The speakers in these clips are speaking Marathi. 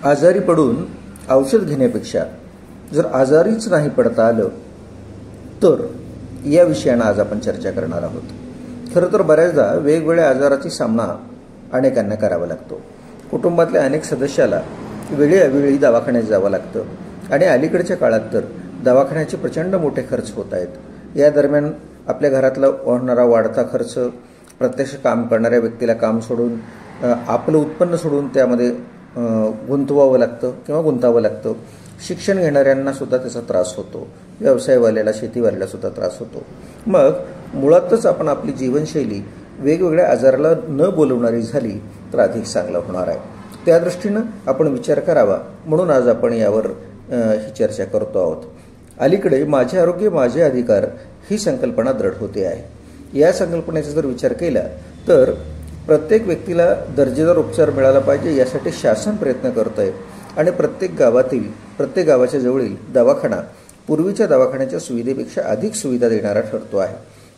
आजारी पडून औषध घेण्यापेक्षा जर आजारीच नाही पडता आलं तर या विषयानं आज आपण चर्चा करणार आहोत. खरं तर बऱ्याचदा वेगवेगळ्या आजाराची सामना अनेकांना करावा लागतो. कुटुंबातल्या अनेक सदस्याला वेळोवेळी दवाखान्यात जावं लागतं आणि अलीकडच्या काळात तर दवाखान्याचे प्रचंड मोठे खर्च होत आहेत. या दरम्यान आपल्या घरातला होणारा वाढता खर्च, प्रत्यक्ष काम करणाऱ्या व्यक्तीला काम सोडून आपलं उत्पन्न सोडून त्यामध्ये गुंतवावं लागतं किंवा गुंतावं लागतं. शिक्षण घेणाऱ्यांना सुद्धा त्याचा त्रास होतो. व्यवसायवाल्याला, शेतीवाल्याला सुद्धा त्रास होतो. मग मुळातच आपण आपली जीवनशैली वेगवेगळ्या आजाराला न बोलवणारी झाली तर अधिक चांगलं होणार आहे. त्या दृष्टीनं आपण विचार करावा म्हणून आज आपण यावर ही चर्चा करतो आहोत. अलीकडे माझे आरोग्य माझे अधिकार ही संकल्पना दृढ होते आहे. या संकल्पनेचा जर विचार केला तर प्रत्येक व्यक्तीला दर्जेदार उपचार मिळाला पाहिजे यासाठी शासन प्रयत्न करत आहे आणि प्रत्येक गावाच्या जवळील दवाखाना पूर्वीच्या दवाखान्याच्या सुविधेपेक्षा अधिक सुविधा देणारा ठरतो आहे.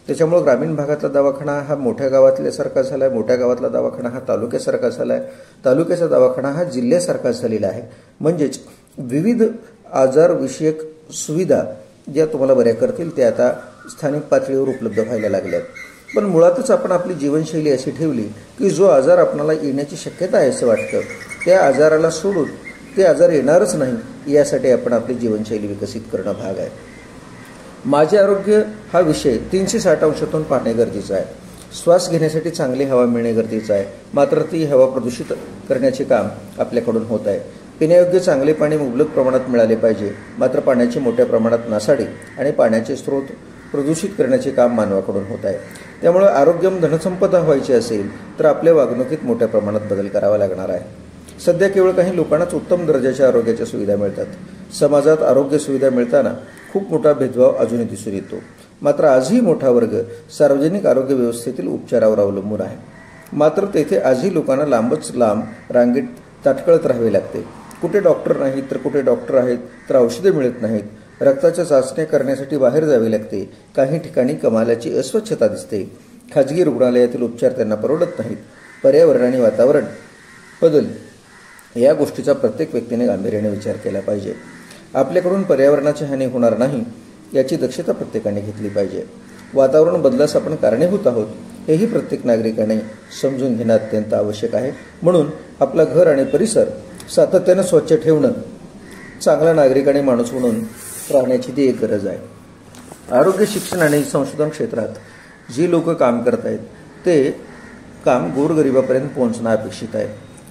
त्याच्यामुळे ग्रामीण भागातला दवाखाना हा मोठ्या गावातल्यासारखा झाला आहे, मोठ्या गावातला दवाखाना हा तालुक्यासारखा झाला आहे, तालुक्याचा दवाखाना हा जिल्ह्यासारखा झालेला आहे. म्हणजेच विविध आजारविषयक सुविधा ज्या तुम्हाला बऱ्या करतील त्या आता स्थानिक पातळीवर उपलब्ध व्हायला लागल्यात. पण मुळातच आपण आपली जीवनशैली अशी ठेवली की जो आजार आपणाला येण्याची शक्यता आहे असं वाटतं त्या आजाराला सोडून ते आजार येणारच नाही यासाठी आपण आपली जीवनशैली विकसित करणं भाग आहे. माझे आरोग्य हा विषय 360 अंशातून पाहणे गरजेचं आहे. श्वास घेण्यासाठी चांगली हवा मिळणे गरजेचं आहे, मात्र ती हवा प्रदूषित करण्याचे काम आपल्याकडून होत आहे. पिण्यायोग्य चांगले पाणी मुबलक प्रमाणात मिळाले पाहिजे, मात्र पाण्याची मोठ्या प्रमाणात नासाडी आणि पाण्याचे स्रोत प्रदूषित करण्याचे काम मानवाकडून होत आहे. त्यामुळे आरोग्यम धनसंपदा व्हायची असेल तर आपल्या वागणुकीत मोठ्या प्रमाणात बदल करावा लागणार आहे. सध्या केवळ काही लोकांनाच उत्तम दर्जाच्या आरोग्याच्या सुविधा मिळतात. समाजात आरोग्य सुविधा मिळताना खूप मोठा भेदभाव अजूनही दिसून येतो. मात्र आजही मोठा वर्ग सार्वजनिक आरोग्य व्यवस्थेतील उपचारावर अवलंबून आहे. मात्र तेथे आजही लोकांना लांबच लांब रांगेत ताटकळत राहावे लागते. कुठे डॉक्टर नाहीत तर कुठे डॉक्टर आहेत तर औषधे मिळत नाहीत. रक्ताच्या चाचण्या करण्यासाठी बाहेर जावे लागते. काही ठिकाणी कमालाची अस्वच्छता दिसते. खाजगी रुग्णालयातील उपचार त्यांना परवडत नाहीत. पर्यावरण आणि वातावरण बदल या गोष्टीचा प्रत्येक व्यक्तीने गांभीर्याने विचार केला पाहिजे. आपल्याकडून पर्यावरणाची हानी होणार नाही याची दक्षता प्रत्येकाने घेतली पाहिजे. वातावरण बदलास आपण कारणीभूत आहोत हेही प्रत्येक नागरिकाने समजून घेणं अत्यंत आवश्यक आहे. म्हणून आपलं घर आणि परिसर सातत्यानं स्वच्छ ठेवणं चांगला नागरिक आणि माणूस म्हणून राहण्याची ती एक गरज आहे. आरोग्य, शिक्षण आणि संशोधन क्षेत्रात जी लोक काम करत आहेत ते काम गोरगरिबापर्यंत पोहोचणं अपेक्षित आहे.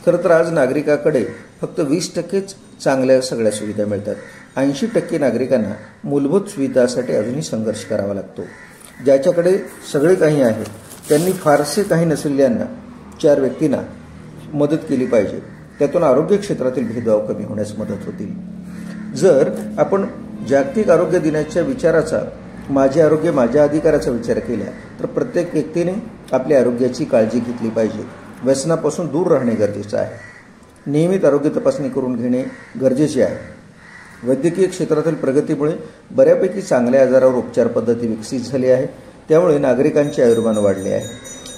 खरं तर आज नागरिकाकडे फक्त 20%च चांगल्या सगळ्या सुविधा मिळतात. 80% नागरिकांना मूलभूत सुविधासाठी अजूनही संघर्ष करावा लागतो. ज्याच्याकडे सगळे काही आहे त्यांनी फारसे काही नसलेल्यांना 4 व्यक्तींना मदत केली पाहिजे. त्यातून आरोग्य क्षेत्रातील भेदभाव कमी होण्यास मदत होतील. जर आपण जागतिक आरोग्य दिनाच्या विचाराचा माझे आरोग्य माझ्या अधिकाराचा विचार केला तर प्रत्येक व्यक्तीने आपल्या आरोग्याची काळजी घेतली पाहिजे. व्यसनापासून दूर राहणे गरजेचं आहे. नियमित आरोग्य तपासणी करून घेणे गरजेचे आहे. वैद्यकीय क्षेत्रातील प्रगतीमुळे बऱ्यापैकी चांगल्या आजारावर उपचार पद्धती विकसित झाली आहे. त्यामुळे नागरिकांचे आयुर्मान वाढले आहे.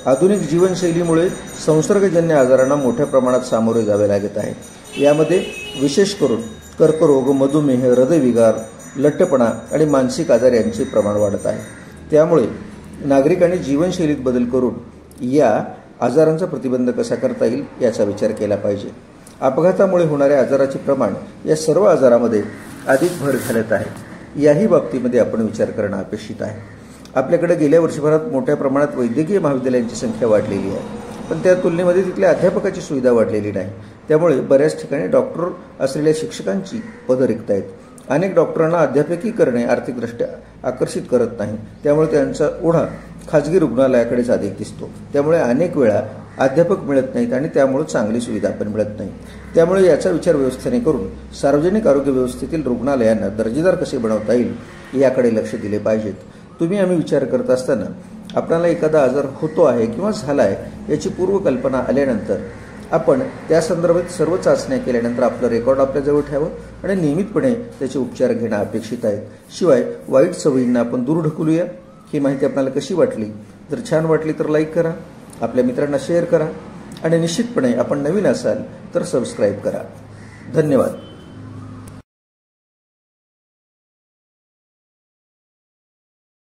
आधुनिक जीवनशैलीमुळे संसर्गजन्य आजारांना मोठ्या प्रमाणात सामोरे जावे लागत आहे. यामध्ये विशेष करून कर्करोग, मधुमेह, हृदयविकार, लठ्ठपणा आणि मानसिक आजार यांचे प्रमाण वाढत आहे. त्यामुळे नागरिकांनी जीवनशैलीत बदल करून या आजारांचा प्रतिबंध कसा करता येईल याचा विचार केला पाहिजे. अपघातामुळे होणाऱ्या आजाराचे प्रमाण या सर्व आजारामध्ये अधिक भर घालत आहे. याही बाबतीमध्ये आपण विचार करणं अपेक्षित आहे. आपल्याकडे गेल्या वर्षभरात मोठ्या प्रमाणात वैद्यकीय महाविद्यालयांची संख्या वाढलेली आहे, पण त्या तुलनेमध्ये तिथल्या अध्यापकाची सुविधा वाढलेली नाही. त्यामुळे बऱ्याच ठिकाणी डॉक्टर असलेल्या शिक्षकांची पदं रिक्त आहेत. अनेक डॉक्टरांना अध्यापकी करणे आर्थिकदृष्ट्या आकर्षित करत नाही. त्यामुळे त्यांचा ओढा खाजगी रुग्णालयाकडेच अधिक दिसतो. त्यामुळे अनेक वेळा अध्यापक मिळत नाहीत आणि त्यामुळे चांगली सुविधा पण मिळत नाही. त्यामुळे याचा विचार व्यवस्थेने करून सार्वजनिक आरोग्य व्यवस्थेतील रुग्णालयांना दर्जेदार कसे बनवता येईल याकडे लक्ष दिले पाहिजेत. आम्ही विचार करत असताना आपल्याला एखादा आजार होतो आहे किंवा झाला आहे याची पूर्वकल्पना आल्यानंतर आपण त्या संदर्भात सर्व चाचण्या केल्यानंतर आपलं रेकॉर्ड आपल्याजवळ ठेवावं आणि नियमितपणे त्याचे उपचार घेणं अपेक्षित आहे. शिवाय वाईट सवयींना आपण दूर ढकलूया. ही माहिती आपल्याला कशी वाटली? जर छान वाटली तर लाईक करा, आपल्या मित्रांना शेअर करा आणि निश्चितपणे आपण नवीन असाल तर सबस्क्राईब करा. धन्यवाद.